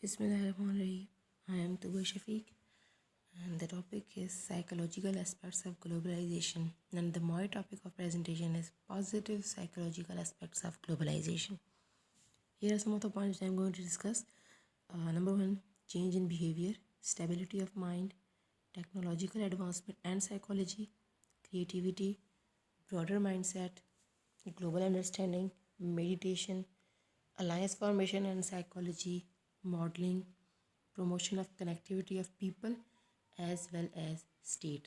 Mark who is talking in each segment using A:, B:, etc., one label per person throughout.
A: Bismillahirrahmanirrahim. I am Tuba Shafiq, and the topic is psychological aspects of globalization. And the my topic of presentation is positive psychological aspects of globalization. Here are some of the points I am going to discuss. Number one, change in behavior, stability of mind, technological advancement and psychology, creativity, broader mindset, global understanding, meditation, alliance formation and psychology, modeling, promotion of connectivity of people as well as state.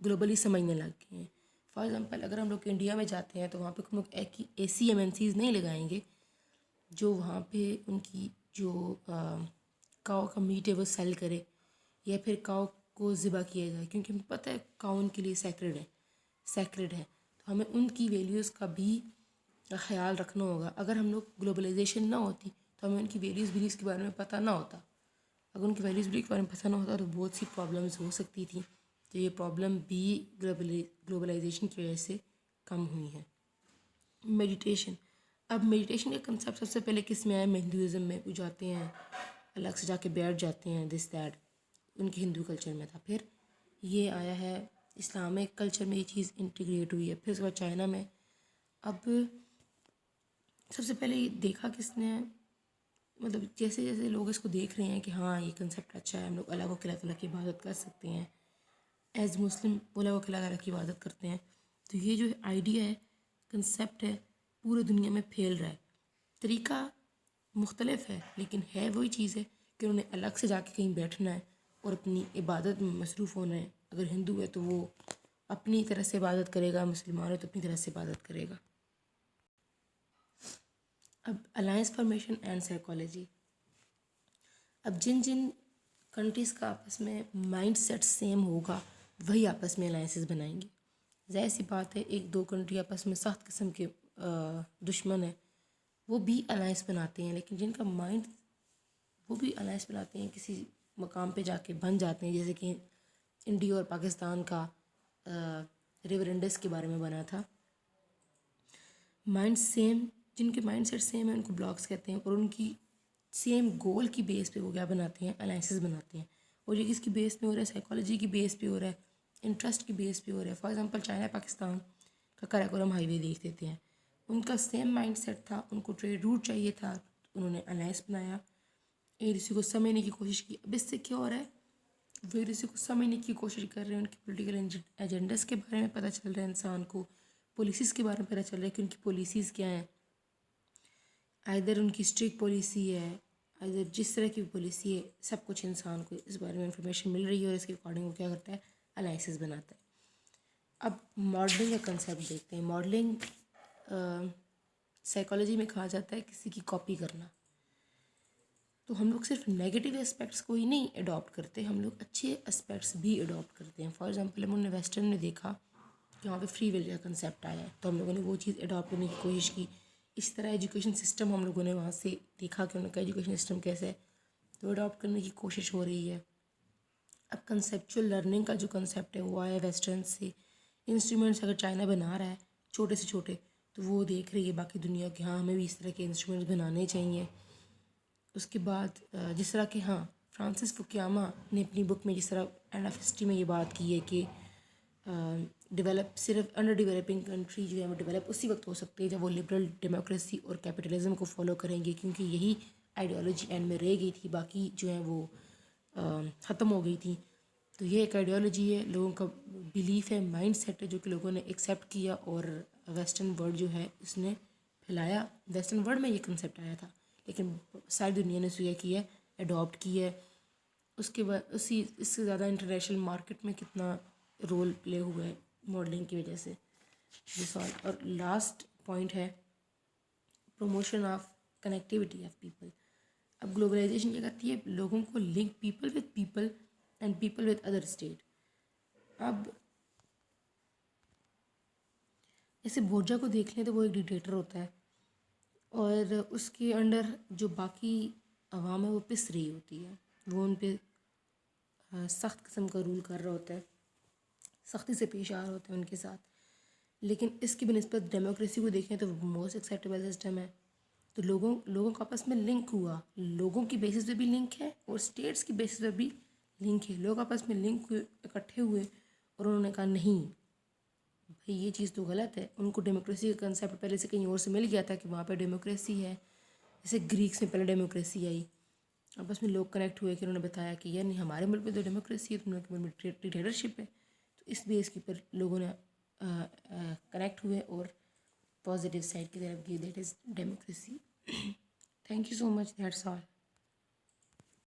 A: Globally سمجھنے لگ گئے ہیں. For example اگر ہم لوگ India میں جاتے ہیں تو وہاں پہ ہم لوگ ایسی MNCs نہیں لگائیں گے جو وہاں پہ ان کی جو کاؤ کا میٹ ہے وہ سیل کرے یا پھر کاؤ کو ذبح کیا جائے، کیونکہ ہمیں پتہ ہے کاؤ ان کے لیے سیکرڈ ہے. تو ہمیں ان کی ویلیوز کا بھی خیال رکھنا ہوگا. اگر ہم لوگ گلوبلائزیشن نہ ہوتی تو ہمیں ان کی ویلیوز بلیوز کے بارے میں پتہ نہ ہوتا. اگر ان کی ویلیوز بلیوز کے بارے میں پتہ نہ ہوتا تو بہت سی پرابلمز ہو سکتی تھیں. تو یہ پرابلم بھی گلوبلائزیشن کی وجہ سے کم ہوئی ہیں. میڈیٹیشن. اب میڈیٹیشن کا کنسیپٹ سب سے پہلے کس میں آیا؟ ہندوازم میں. وہ جاتے ہیں الگ سے جا کے بیٹھ جاتے ہیں، دس دیٹ ان کے ہندو کلچر میں تھا. پھر یہ آیا ہے اسلامک کلچر میں، یہ چیز انٹیگریٹ ہوئی ہے. پھر اس کے بعد چائنا میں. اب سب سے پہلے یہ دیکھا کس نے، مطلب جیسے جیسے لوگ اس کو دیکھ رہے ہیں کہ ہاں یہ کنسیپٹ اچھا ہے، ہم لوگ اللہ کو اللہ تعالیٰ کی عبادت کر سکتے ہیں، ایز مسلم اللہ کو اللہ تعالیٰ کی عبادت کرتے ہیں. تو یہ جو آئیڈیا ہے، کنسیپٹ ہے، پورے دنیا میں پھیل رہا ہے. طریقہ مختلف ہے لیکن ہے وہی چیز ہے کہ انہوں نے الگ سے جا کے کہیں بیٹھنا ہے اور اپنی عبادت میں مصروف ہونا ہے. اگر ہندو ہے تو وہ اپنی طرح سے عبادت کرے گا، مسلمان ہے تو اپنی طرح سے عبادت کرے گا. اب الائنس فارمیشن اینڈ سائیکالوجی. اب جن کنٹریز کا آپس میں مائنڈ سیٹ سیم ہوگا وہی آپس میں الائنسز بنائیں گے. ظاہر سی بات ہے ایک دو کنٹری آپس میں سخت قسم کے دشمن ہیں، وہ بھی الائنس بناتے ہیں، لیکن جن کا مائنڈ، وہ بھی الائنس بناتے ہیں کسی مقام پہ جا کے بن جاتے ہیں. جیسے کہ انڈیا اور پاکستان کا ریور انڈس کے بارے میں بنا تھا. مائنڈ سیم، جن کے مائنڈ سیٹ سیم ہیں ان کو بلاکس کہتے ہیں، اور ان کی سیم گول کی بیس پہ وہ کیا بناتے ہیں؟ الائنسز بناتے ہیں. اور یہ کس کی بیس پہ ہو رہا ہے؟ سائیکالوجی کی بیس پہ ہو رہا ہے، انٹرسٹ کی بیس پہ ہو رہا ہے. فار ایگزامپل چائنا پاکستان کا کراکورم ہائی وے دیکھ دیتے ہیں. ان کا سیم مائنڈ سیٹ تھا، ان کو ٹریڈ روٹ چاہیے تھا، انہوں نے الائنس بنایا، ایک دوسرے کو سمجھنے کی کوشش کی. اب اس سے کیا ہو رہا ہے؟ وہ ایک دوسرے کو سمجھنے کی کوشش کر رہے ہیں، ان کی پولیٹیکل ایجنڈس کے بارے میں پتہ چل رہا ہے انسان کو، پالیسیز کے بارے میں پتہ چل رہا ہے کہ ان کی پالیسیز کیا ہیں. ادھر ان کی اسٹرکٹ پالیسی ہے، ادھر جس طرح کی پالیسی ہے، سب کچھ انسان کو اس بارے میں انفارمیشن مل رہی ہے، اور اس کے اکارڈنگ وہ کیا کرتا ہے؟ الائنسز بناتا ہے. اب ماڈلنگ کا کنسیپٹ دیکھتے ہیں. ماڈلنگ سائیکالوجی میں کہا جاتا ہے کسی کی کاپی کرنا. تو ہم لوگ صرف نیگیٹیو اسپیکٹس کو ہی نہیں اڈاپٹ کرتے، ہم لوگ اچھے اسپیکٹس بھی اڈاپٹ کرتے ہیں. فار ایگزامپل ہم نے ویسٹرن میں دیکھا کہ وہاں پہ فری ول کا کنسیپٹ آیا ہے، تو ہم لوگوں نے وہ چیز اڈاپٹ کرنے کی کوشش کی. اس طرح ایجوکیشن سسٹم ہم لوگوں نے وہاں سے دیکھا کہ ان کا ایجوکیشن سسٹم کیسے ہے، تو اڈاپٹ کرنے کی کوشش ہو رہی ہے. اب کنسیپچول لرننگ کا جو کنسیپٹ ہے وہ آیا ویسٹرن سے. انسٹرومنٹس اگر چائنا بنا رہا ہے چھوٹے سے چھوٹے، تو وہ دیکھ رہی ہے باقی دنیا کہ ہاں ہمیں بھی اس طرح کے انسٹرومنٹس بنانے چاہیے. اس کے بعد جس طرح کہ ہاں فرانسس فوکیاما نے اپنی بک میں جس طرح اینڈ آف ہسٹری میں یہ بات کی ہے کہ ڈیولپ صرف انڈر ڈیولپنگ کنٹری جو ہے وہ ڈیولپ اسی وقت ہو سکتی ہے جب وہ لبرل ڈیموکریسی اور کیپٹلزم کو فالو کریں گے، کیونکہ یہی آئیڈیالوجی اینڈ میں رہ گئی تھی، باقی جو ہیں وہ ختم ہو گئی تھی. تو یہ ایک آئیڈیالوجی ہے، لوگوں کا بلیف ہے، مائنڈ سیٹ ہے جو کہ لوگوں نے ایکسیپٹ کیا اور ویسٹرن ورلڈ جو ہے اس نے پھیلایا. ویسٹرن ورلڈ میں یہ کنسیپٹ آیا تھا لیکن ساری دنیا نے اس کو کیا ہے، اڈاپٹ کی ہے. اس کے بعد اس سے زیادہ انٹرنیشنل مارکیٹ میں کتنا رول پلے ہوا ہے ماڈلنگ کی وجہ سے یہ سوال. اور لاسٹ پوائنٹ ہے promotion of connectivity of people. اب گلوبلائزیشن کیا کرتی ہے؟ لوگوں کو link people with people and people with other state. اب جیسے بورجا کو دیکھ لیں تو وہ ایک ڈکٹیٹر ہوتا ہے اور اس کے انڈر جو باقی عوام ہے وہ پس رہی ہوتی ہے، وہ ان پہ سخت قسم کا رول کر رہا ہوتا ہے، سختی سے پیش آ رہا ہوتا ہے ان کے ساتھ. لیکن اس کی بنسبت ڈیموکریسی کو دیکھیں تو وہ موسٹ ایکسیپٹیبل سسٹم ہے. تو لوگوں کا آپس میں لنک ہوا، لوگوں کی بیسس پہ بھی لنک ہے اور اسٹیٹس کی بیسس پہ بھی لنک ہے. لوگ آپس میں لنک ہوئے، اکٹھے ہوئے اور انہوں نے کہا نہیں بھائی یہ چیز تو غلط ہے. ان کو ڈیموکریسی کا کنسیپٹ پہلے سے کہیں اور سے مل گیا تھا کہ وہاں پہ ڈیموکریسی ہے. جیسے گریکس میں پہلے ڈیموکریسی آئی، آپس میں لوگ کنیکٹ ہوئے کہ انہوں نے بتایا کہ یار نہیں ہمارے ملک میں تو ڈیموکریسی ہے، تم لوگ کے ملک میں ڈکٹیٹرشپ ہے. تو اس بیس کے پر لوگوں نے کنیکٹ ہوئے اور پازیٹیو سائڈ کی طرف گئے، that is democracy. Thank you so much, that's all.